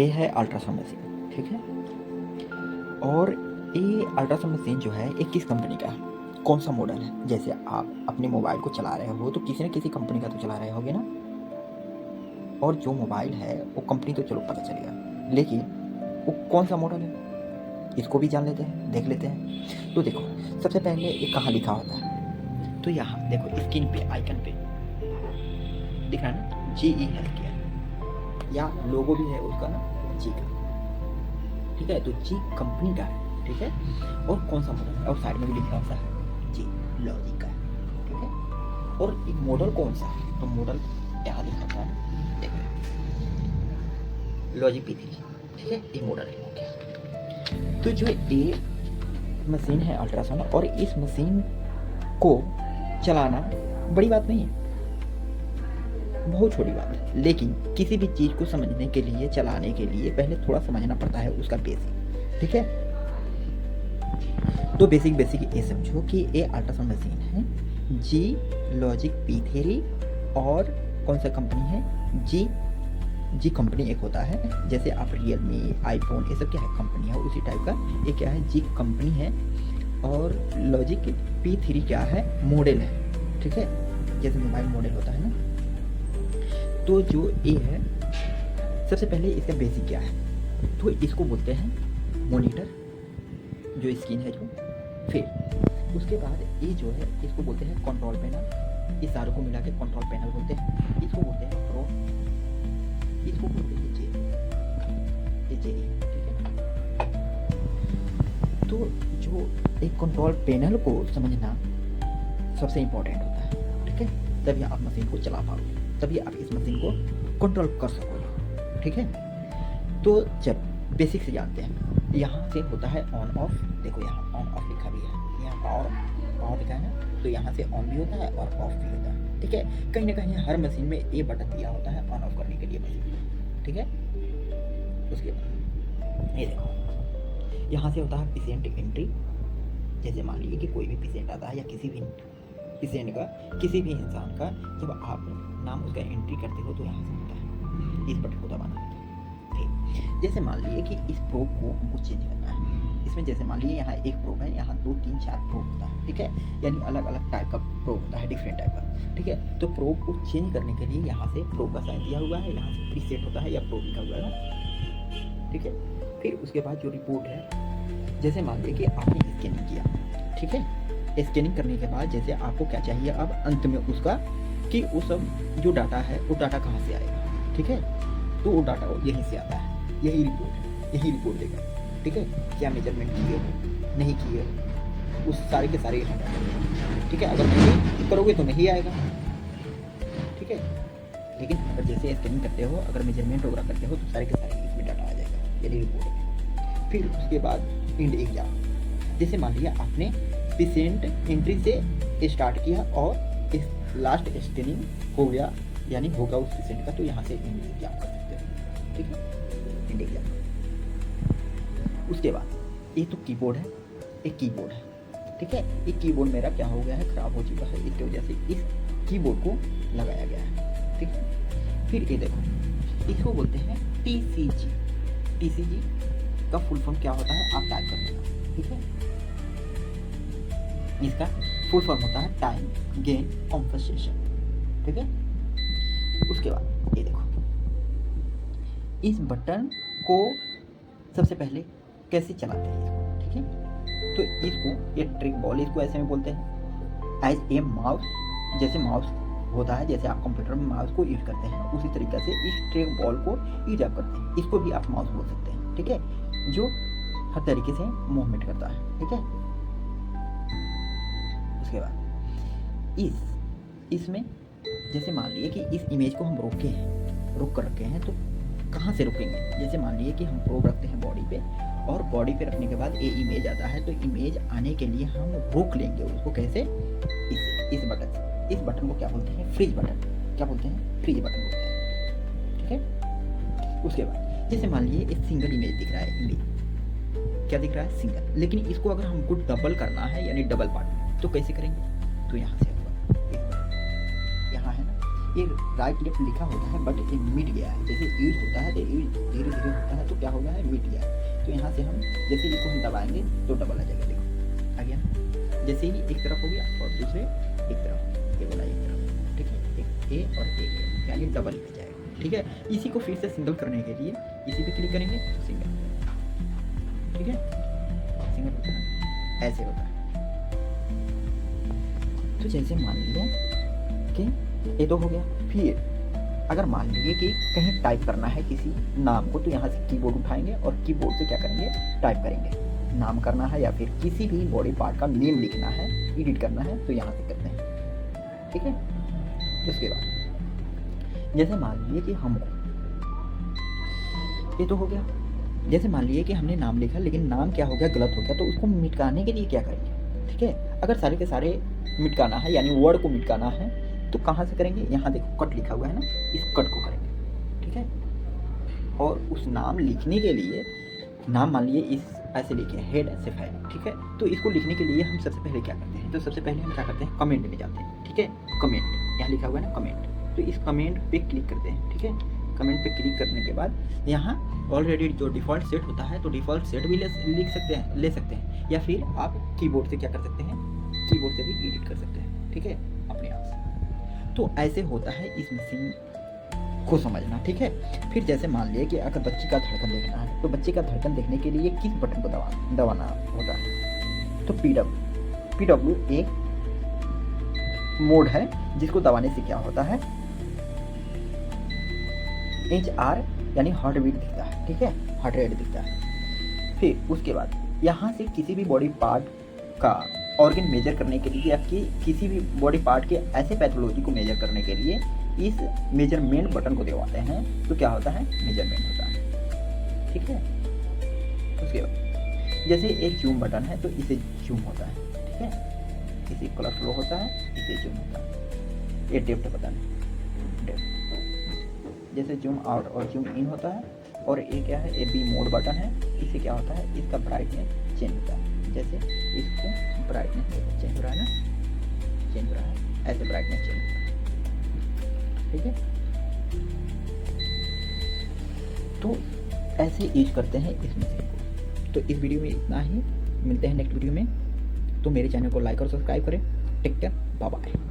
ये है ultrasound machine, ठीक है। और ये अल्ट्रासाउंड मशीन जो है ये किस कंपनी का है, कौन सा मॉडल है। जैसे आप अपने मोबाइल को चला रहे हो तो किसी न किसी कंपनी का तो चला रहे होगे ना। और जो मोबाइल है वो कंपनी तो चलो पता चलेगा, लेकिन वो कौन सा मॉडल है इसको भी जान लेते हैं, देख लेते हैं। तो देखो सबसे पहले ये कहाँ लिखा होता है, तो यहाँ देखो स्क्रीन पे आइकन पे दिख रहा है ना, GE हेल्थ केयर, या लोगो भी है उसका ना जी का, ठीक है। तो जी कंपनी का है, ठीक है। और कौन सा मॉडल है, और साइड में भी लिखा होता है जी लॉजिक का है, ठीक है। और एक मॉडल कौन सा है, तो मॉडल यहाँ लिखा होता है, देखो लॉजिक P3, ठीक है। ये मॉडल है, ओके। तो जो ये मशीन है अल्ट्रासाउंड, और इस मशीन को चलाना बड़ी बात नहीं है, बहुत छोटी बात है। लेकिन किसी भी चीज़ को समझने के लिए, चलाने के लिए पहले थोड़ा समझना पड़ता है उसका बेसिक, ठीक है। तो बेसिक ये समझो कि ये अल्ट्रासाउंड मशीन है जी लॉजिक P3, और कौन सा कंपनी है, जी कंपनी एक होता है, जैसे आप रियलमी, आईफोन, ये सब क्या है कंपनी है, उसी टाइप का ये क्या है, जी कंपनी है। और लॉजिक P3 क्या है, मॉडल है, ठीक है। जैसे मोबाइल मॉडल होता है ना। तो जो ए है, सबसे पहले इसका बेसिक क्या है, तो इसको बोलते हैं मॉनिटर, जो स्क्रीन है जो। फिर उसके बाद ये जो है इसको बोलते हैं कंट्रोल पैनल, इस सारों को मिला के कंट्रोल पैनल बोलते हैं। इसको बोलते हैं प्रो, इसको बोलते हैं जे, ठीक है। तो जो एक कंट्रोल पैनल को समझना सबसे इम्पोर्टेंट होता है, ठीक है। तभी आप मशीन को चला पाओगे, तभी आप इस मशीन को कंट्रोल कर सकोगे, ठीक है। तो जब बेसिक से जानते हैं, यहाँ से होता है ऑन ऑफ, देखो यहाँ ऑन ऑफ लिखा भी है, यहाँ पावर लिखा है ना, तो यहाँ से ऑन भी होता है और ऑफ भी होता है, ठीक है। कहीं ना कहीं हर मशीन में ये बटन दिया होता है ऑन ऑफ करने के लिए मशीन, ठीक है। उसके बाद ये देखो यहाँ से होता है पेशेंट एंट्री, जैसे मान लीजिए कि कोई भी पेशेंट आता है, या किसी भी पेशेंट का, किसी भी इंसान का, जब आप नाम उसका एंट्री करते हो तो यहाँ से होता है, इस बटन को दबाना होता है, ठीक। जैसे मान लीजिए कि इस प्रोब को हमको चेंज करना है, इसमें जैसे मान लीजिए यहाँ एक प्रोब है, यहाँ 2 3 4 प्रोब होता है, ठीक है। यानी अलग अलग टाइप का प्रोब होता है, डिफरेंट टाइप का, ठीक है। तो प्रोब को चेंज करने के लिए यहाँ से प्रोब का साइन दिया हुआ है, यहाँ से प्रीसेट होता है या प्रोब लिखा हुआ है, ठीक है। फिर उसके बाद जो रिपोर्ट है, जैसे मान लीजिए कि आपने स्कैनिंग किया, ठीक है। स्कैनिंग करने के बाद जैसे आपको क्या चाहिए अब अंत में उसका, कि वो सब जो डाटा है वो डाटा कहाँ से आएगा, ठीक है। तो वो डाटा यहीं से आता है, यही रिपोर्ट देगा, ठीक है। क्या मेजरमेंट किए हो, नहीं किए हो, उस सारे के सारे यहाँ डाटा, ठीक है। अगर नहीं करोगे तो नहीं आएगा, ठीक है। लेकिन अगर जैसे स्कैनिंग करते हो, अगर मेजरमेंट वगैरह करते हो तो सारे के सारे इसमें डाटा आ जाएगा, यही रिपोर्ट है। फिर उसके बाद इंड एग्जाम, जैसे मान लिया आपने पेशेंट एंट्री से स्टार्ट किया और इस लास्ट स्कैनिंग हो गया, यानी होगा उस पेशेंट का, तो यहाँ से इंड एग्जाम कर सकते हो, ठीक है, इंड एग्जाम। उसके बाद ये तो कीबोर्ड है, एक कीबोर्ड है, ठीक है। ये कीबोर्ड मेरा क्या हो गया है, खराब हो चुका है, इसकी वजह से इस कीबोर्ड को लगाया गया है, ठीक है। फिर ये देखो, इसको बोलते हैं TCG का फुल फॉर्म क्या होता है, आप टाइप कर लेना, ठीक है। इसका फुल फॉर्म होता है टाइम गेन कॉम्पनसेशन, ठीक है। उसके बाद ये देखो, इस बटन को सबसे पहले कैसे चलाते हैं इसको, ठीक है। तो इसको ये ट्रिक बॉल, इसको ऐसे में बोलते हैं एज ए माउस, जैसे माउस होता है, जैसे आप कंप्यूटर में माउस को यूज करते हैं, उसी तरीके से इस ट्रिक बॉल को यूज आप करते हैं, इसको भी आप माउस बोल सकते हैं, ठीक है, जो हर तरीके से मूवमेंट करता है, ठीक है। उसके बाद इसमें जैसे मान लिए कि इस इमेज को हम रोक कर रखे हैं, तो कहाँ से रुकेंगे, जैसे मान लिए कि हम प्रोब रखते हैं बॉडी पे, और बॉडी पे रखने के बाद ये इमेज आता है, तो इमेज आने के लिए हम रोक लेंगे उसको, कैसे, इस बटन से। इस बटन को क्या बोलते हैं, फ्रीज बटन, क्या बोलते हैं, फ्रीज बटन बोलते हैं, ठीक है। उसके बाद जैसे मान लिए एक सिंगल इमेज दिख रहा है, इमेज क्या दिख रहा है, सिंगल, लेकिन इसको अगर हमको डबल करना है, यानी डबल पार्ट, तो कैसे करेंगे, तो यहाँ से होगा, यहाँ है ना, ये राइट लेफ्ट लिखा होता है, बट ये मिट गया है, जैसे यूज होता है तो यूज धीरे धीरे होता है, क्या हो गया है, मिट गया है। तो यहाँ से हम जैसे इसको हम दबाएंगे तो डबल आ जाएगा, देखो आ गया। जैसे ही एक तरफ हो गया और दूसरे एक तरफ, ये बोला एक तरफ, ठीक है, एक ए और एक ए, यानी डबल हो जाएगा, ठीक है। इसी को फिर से सिंगल करने के लिए इसी पे क्लिक करेंगे तो सिंगल, ठीक है, सिंगल होता है, ऐसे होता है। तो जैसे मान लिया कि ये तो हो गया। फिर अगर मान लीजिए कि कहीं टाइप करना है किसी नाम को, तो यहाँ से कीबोर्ड उठाएंगे और कीबोर्ड से क्या करेंगे, टाइप करेंगे। नाम करना है या फिर किसी भी बॉडी पार्ट का नेम लिखना है, एडिट करना है, तो यहाँ से करते हैं, ठीक है। उसके बाद जैसे मान लीजिए कि हमको, ये तो हो गया। जैसे मान लीजिए कि हमने नाम लिखा लेकिन नाम क्या हो गया, गलत हो गया, तो उसको मिटाने के लिए क्या करेंगे, ठीक है। अगर सारे के सारे मिटाना है यानी वर्ड को मिटाना है तो कहाँ से करेंगे, यहाँ देखो कट लिखा हुआ है ना, इस कट को करेंगे, ठीक है। और उस नाम लिखने के लिए, नाम मान लीजिए इस ऐसे लिखे हेड ऐसे फाइल, ठीक है। तो इसको लिखने के लिए हम सबसे पहले क्या करते हैं, तो सबसे पहले हम क्या करते हैं, कमेंट में जाते हैं, ठीक है। कमेंट यहाँ लिखा हुआ है ना, कमेंट, तो इस कमेंट पे क्लिक करते हैं, ठीक है। कमेंट पे क्लिक करने के बाद यहाँ ऑलरेडी जो डिफ़ॉल्ट सेट होता है, तो डिफ़ॉल्ट सेट भी ले सकते हैं, या फिर आप कीबोर्ड से क्या कर सकते हैं, कीबोर्ड से भी एडिट कर सकते हैं, ठीक है, अपने आप से। तो ऐसे होता है इस मशीन को समझना, ठीक है। फिर जैसे मान लिया कि अगर बच्चे का धड़कन देखना है, तो बच्चे का धड़कन देखने के लिए किस बटन को दबाना होता है, तो पीडब्ल्यू एक मोड है जिसको दबाने से क्या होता है, HR यानी हार्ट बीट दिखता है, ठीक है, हार्ट रेट दिखता है। फिर उसके बाद यहाँ से किसी भी बॉडी पार्ट का ऑर्गन मेजर करने के लिए या किसी भी बॉडी पार्ट के ऐसे पैथोलॉजी को मेजर करने के लिए इस मेजरमेंट बटन को दबाते हैं, तो क्या होता है, मेजरमेंट होता है, ठीक है। उसके बाद जैसे एक जूम बटन है तो इसे जूम होता है, ठीक है, इसे कलर फ्लो होता है, इसे जूम होता है। ये डेप्थ बटन है, डेप्थ जैसे जूम आउट और जूम इन होता है। और ये क्या है, ये बी मोड बटन है, इससे क्या होता है, इसका ब्राइटनेस चेंज होता है। जैसे इसको ब्राइटनेस चेंज हो रहा है ना, चेंज हो रहा है, ऐसे ब्राइटनेस चेंज होता है, ठीक है। तो ऐसे यूज करते हैं इस मशीन को। तो इस वीडियो में इतना ही, मिलते हैं नेक्स्ट वीडियो में। तो मेरे चैनल को लाइक और सब्सक्राइब करें। Take care, bye bye.